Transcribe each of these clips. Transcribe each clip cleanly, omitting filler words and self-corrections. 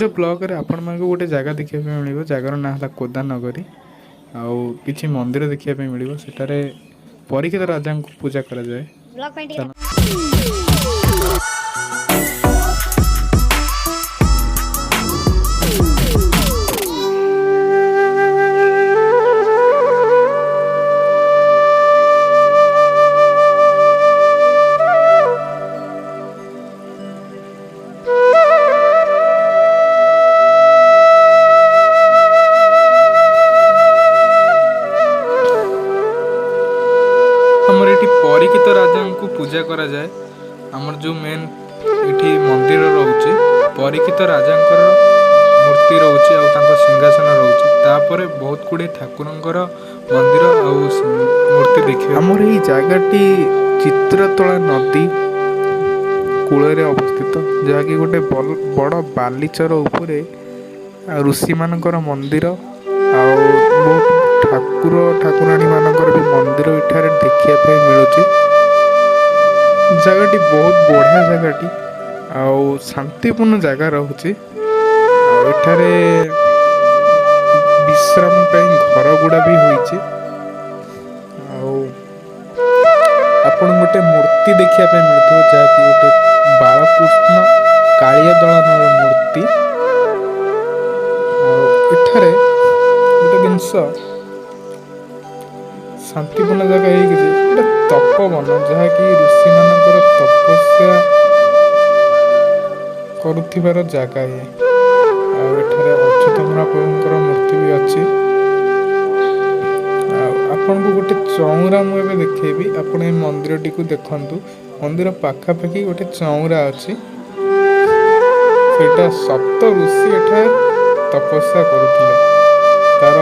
ମୟୂରଭଞ୍ଜ ବ୍ଲକରେ ଆପଣମାନଙ୍କୁ ଗୋଟେ ଜାଗା ଦେଖିବା ପାଇଁ ମିଳିବ। ଜାଗାର ନାଁ ହେଲା କୋଦାନଗରୀ। ଆଉ କିଛି ମନ୍ଦିର ଦେଖିବା ପାଇଁ ମିଳିବ। ସେଠାରେ ପରୀକ୍ଷିତ ରାଜାଙ୍କୁ ପୂଜା କରାଯାଏ। ଆମର ଏଠି ପରୀକ୍ଷିତ ରାଜାଙ୍କୁ ପୂଜା କରାଯାଏ। ଆମର ଯେଉଁ ମେନ୍ ଏଠି ମନ୍ଦିର ରହୁଛି, ପରୀକ୍ଷିତ ରାଜାଙ୍କର ମୂର୍ତ୍ତି ରହୁଛି ଆଉ ତାଙ୍କ ସିଂହାସନ ରହୁଛି। ତାପରେ ବହୁତ ଗୁଡ଼ିଏ ଠାକୁରଙ୍କର ମନ୍ଦିର ଆଉ ମୂର୍ତ୍ତି ଦେଖିବେ। ଆମର ଏଇ ଜାଗାଟି ଚିତ୍ରତୋଳା ନଦୀ କୂଳରେ ଅବସ୍ଥିତ, ଯାହାକି ଗୋଟେ ବଡ଼ ବାଲିଚର ଉପରେ ଋଷିମାନଙ୍କର ମନ୍ଦିର ଆଉ ବହୁତ ଠାକୁର ଠାକୁରାଣୀ ମାନଙ୍କର ବି ମନ୍ଦିର ଏଠାରେ ଦେଖିବା ପାଇଁ ମିଳୁଛି। ଜାଗାଟି ବହୁତ ବଢ଼ିଆ ଜାଗାଟି ଆଉ ଶାନ୍ତିପୂର୍ଣ୍ଣ ଜାଗା ରହୁଛି। ଆଉ ଏଠାରେ ବିଶ୍ରାମ ପାଇଁ ଘର ଗୁଡ଼ା ବି ହୋଇଛି। ଆଉ ଆପଣ ଗୋଟେ ମୂର୍ତ୍ତି ଦେଖିବା ପାଇଁ ମିଳୁଥିବ, ଯାହାକି ଗୋଟେ ବାଳକୃଷ୍ଣ କାଳିଆ ଦଳନର ମୂର୍ତ୍ତି। ଆଉ ଏଠାରେ ଗୋଟେ ଜିନିଷ ଶାନ୍ତିପୂର୍ଣ୍ଣ ଜାଗା ହେଇକି ଯେ ଗୋଟେ ତପବନ, ଯାହାକି ଋଷିମାନଙ୍କର ତପସ୍ୟା କରୁଥିବାର ଜାଗା ଇଏ। ଆଉ ଏଠାରେ ଅଚ୍ୟୁତ ମହାପ୍ରଭୁଙ୍କର ମୂର୍ତ୍ତି ବି ଅଛି। ଆଉ ଆପଣଙ୍କୁ ଗୋଟେ ଚଉରା ମୁଁ ଏବେ ଦେଖେଇବି। ଆପଣ ଏ ମନ୍ଦିରଟିକୁ ଦେଖନ୍ତୁ। ମନ୍ଦିର ପାଖାପାଖି ଗୋଟେ ଚଉରା ଅଛି। ସେଇଟା ସପ୍ତ ଋଷି ଏଠାରେ ତପସ୍ୟା କରୁଥିଲେ। ତାର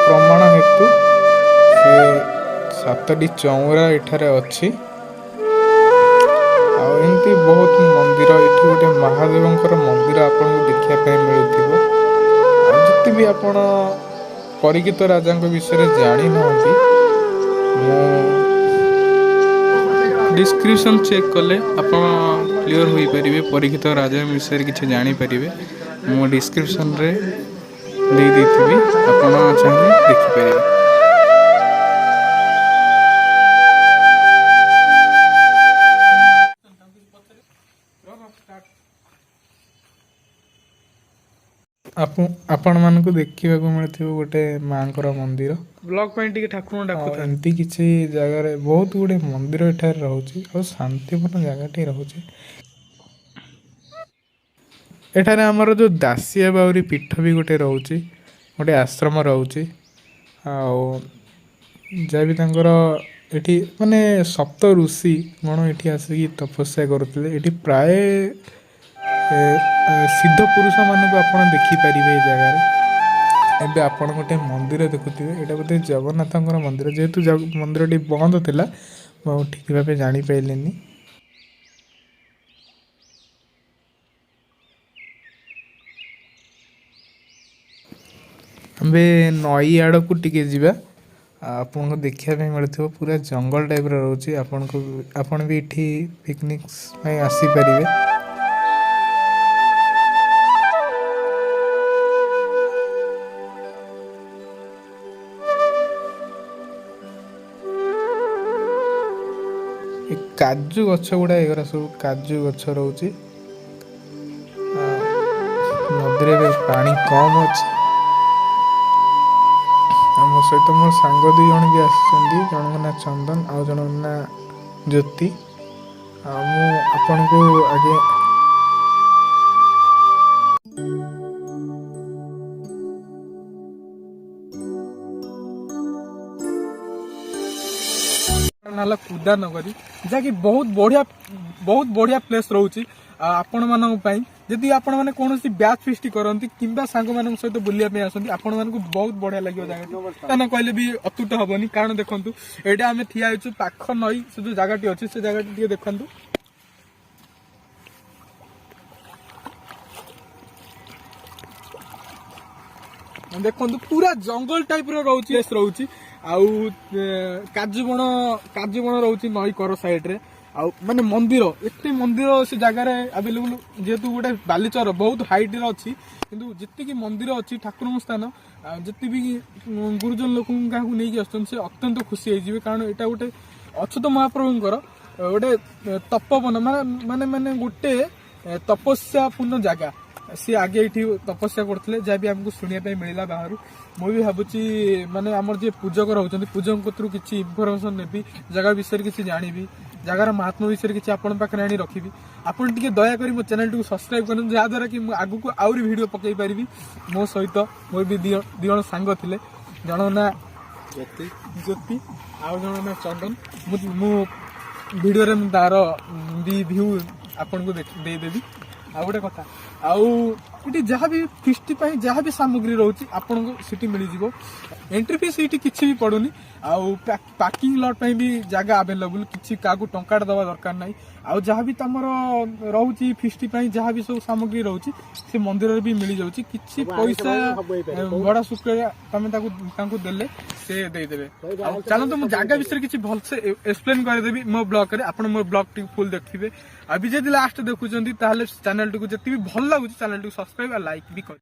ପ୍ରମାଣ ହେତୁ ସେ 7ଟି ଚଉରା ଏଠାରେ ଅଛି। ଆଉ ଏମିତି ବହୁତ ମନ୍ଦିର, ଏଠି ଗୋଟେ ମହାଦେବଙ୍କର ମନ୍ଦିର ଆପଣଙ୍କୁ ଦେଖିବା ପାଇଁ ମିଳୁଥିବ। ଆଉ ଯଦି ବି ଆପଣ ପରୀକ୍ଷିତ ରାଜାଙ୍କ ବିଷୟରେ ଜାଣିନାହାନ୍ତି, ମୁଁ ଡିସ୍କ୍ରିପସନ୍ ଚେକ୍ କଲେ ଆପଣ କ୍ଲିଅର୍ ହୋଇପାରିବେ। ପରୀକ୍ଷିତ ରାଜାଙ୍କ ବିଷୟରେ କିଛି ଜାଣିପାରିବେ। ମୁଁ ଡିସ୍କ୍ରିପସନ୍ରେ ଦେଇଥିବି, ଆପଣ ଚାହିଁଲେ ଦେଖିପାରିବେ। ଆପଣମାନଙ୍କୁ ଦେଖିବାକୁ ମିଳୁଥିବ ଗୋଟେ ମାଙ୍କର ମନ୍ଦିର। ବ୍ଲଗ ପାଇଁ ଟିକେ ଠାକୁରଙ୍କୁ ଡାକୁଥାନ୍ତି। ଏମିତି କିଛି ଜାଗାରେ ବହୁତ ଗୁଡ଼ିଏ ମନ୍ଦିର ଏଠାରେ ରହୁଛି ଆଉ ଶାନ୍ତିପୂର୍ଣ୍ଣ ଜାଗାଟି ରହୁଛି। ଏଠାରେ ଆମର ଯେଉଁ ଦାସିଆ ବାଉରୀ ପୀଠ ବି ଗୋଟେ ରହୁଛି, ଗୋଟେ ଆଶ୍ରମ ରହୁଛି। ଆଉ ଯାହା ବି ତାଙ୍କର ଏଠି ମାନେ ସପ୍ତ ଋଷି ଗଣ ଏଠି ଆସିକି ତପସ୍ୟା କରୁଥିଲେ। ଏଠି ପ୍ରାୟ ସିଦ୍ଧ ପୁରୁଷମାନଙ୍କୁ ଆପଣ ଦେଖିପାରିବେ ଏ ଜାଗାରେ। ଏବେ ଆପଣ ଗୋଟେ ମନ୍ଦିର ଦେଖୁଥିବେ, ଏଇଟା ବୋଧେ ଜଗନ୍ନାଥଙ୍କର ମନ୍ଦିର। ଯେହେତୁ ମନ୍ଦିରଟି ବନ୍ଦ ଥିଲା, ମୁଁ ଆଉ ଠିକ୍ ଭାବେ ଜାଣିପାରିଲିନି। ଆମେ ନଈ ଆଡ଼କୁ ଟିକେ ଯିବା। ଆପଣଙ୍କୁ ଦେଖିବା ପାଇଁ ମିଳୁଥିବ ପୁରା ଜଙ୍ଗଲ ଟାଇପ୍ର ରହୁଛି। ଆପଣ ବି ଏଠି ପିକନିକ୍ ପାଇଁ ଆସିପାରିବେ। ଏ କାଜୁ ଗଛ ଗୁଡ଼ା, ଏଗୁଡ଼ା ସବୁ କାଜୁ ଗଛ ରହୁଛି। ନଦୀରେ ଏବେ ପାଣି କମ୍ ଅଛି। ମୋ ସହିତ ମୋ ସାଙ୍ଗ 2 ଜଣ ବି ଆସିଛନ୍ତି। ଜଣଙ୍କ ନାଁ ଚନ୍ଦନ ଆଉ ଜଣଙ୍କ ନାଁ ଜ୍ୟୋତି। ଆଉ ମୁଁ ଆପଣଙ୍କୁ ଆଗେ ହେଲା କୋଦାନଗରୀ, ଯାହାକି ବହୁତ ବଢ଼ିଆ ପ୍ଲେସ୍ ରହୁଛି ଆପଣମାନଙ୍କ ପାଇଁ। ଯଦି ଆପଣମାନେ କୌଣସି ବ୍ୟାଚ୍ ଫିଷ୍ଟ କରନ୍ତି କିମ୍ବା ସାଙ୍ଗମାନଙ୍କ ସହିତ ବୁଲିବା ପାଇଁ ଆସନ୍ତି, ଆପଣମାନଙ୍କୁ ବହୁତ ବଢ଼ିଆ ଲାଗିବ ଜାଗାଟି। କାରଣ କହିଲେ ବି ଅତୁଟ ହେବନି। କାରଣ ଦେଖନ୍ତୁ, ଏଇଟା ଆମେ ଠିଆ ହେଇଛୁ ପାଖ ନଈ, ସେ ଯେଉଁ ଜାଗାଟି ଅଛି ସେ ଜାଗାଟି ଟିକେ ଦେଖନ୍ତୁ। ଦେଖନ୍ତୁ ପୁରା ଜଙ୍ଗଲ ଟାଇପ୍ର ରହୁଛି। ଆଉ କାଜୁ ବଣ ରହୁଛି ନଈ କର ସାଇଡ୍ରେ। माने मंदिर एते मंदिर से जगार अवेलेबल जेहेतु गोटे बालीचर बहुत हाइट अच्छी किंतु जितकी मंदिर अच्छी ठाकुर स्थान जिते भी गुरुजन लोक नहीं आसुँच अत्यंत खुशी होइजिवे कारण यहाँ गोटे अच्युत महाप्रभुंकर गोटे तपोवन माने माने गोटे तपस्यापूर्ण जगह सी आगे ये तपस्या करते जहाँ भी आमको शुणा मिलला बाहर मुझे भावुची माने आमर जे पूजक रोचे पूजक कतरू किसी इनफर्मेशन नेबी जगह विषय किसी जानी जगार महात्मा विषय किसी आपण पाखे आनी रखी आपन टिके दयाकोरी मो चैनल टी सब्सक्राइब करूँ जहाद्वारा कि आगु को आउरी वीडियो पकई पारि मो सहित मोर भी दिजण सांग थिले जण ना ज्योति आउ जण ना चंदन मु वीडियो रे तार भी व्यू आपन को देदेवी आ गोटे कथा आउटी जहाँ भी फिस्ट जहाँ भी सामग्री रोचे आपन को सिटी मिल जाव एंट्री फीस ये किसी भी पड़ूनी पार्किंग लॉट भी जगह अवेलेबल किसी क्या टंका दवा दरकार ना आउ जहाँ भी तुम रोचे फिस्ट जहाँ भी सब सामग्री रोचे से मंदिर भी मिल जाऊँ किसी पैसा बड़ा शुक्रिया तुम देले से देदेवे चलते मुझे जगह विषय किसी भलसे एक्सप्लेन करदेवी मो ब्लॉग रे आप मो ब्लॉग टी फुल देखिए अभी जब लास्ट देखुं चैनल टी को जी भी भल लगुच चैनल टी सब्सक्राइब और लाइक भी कर।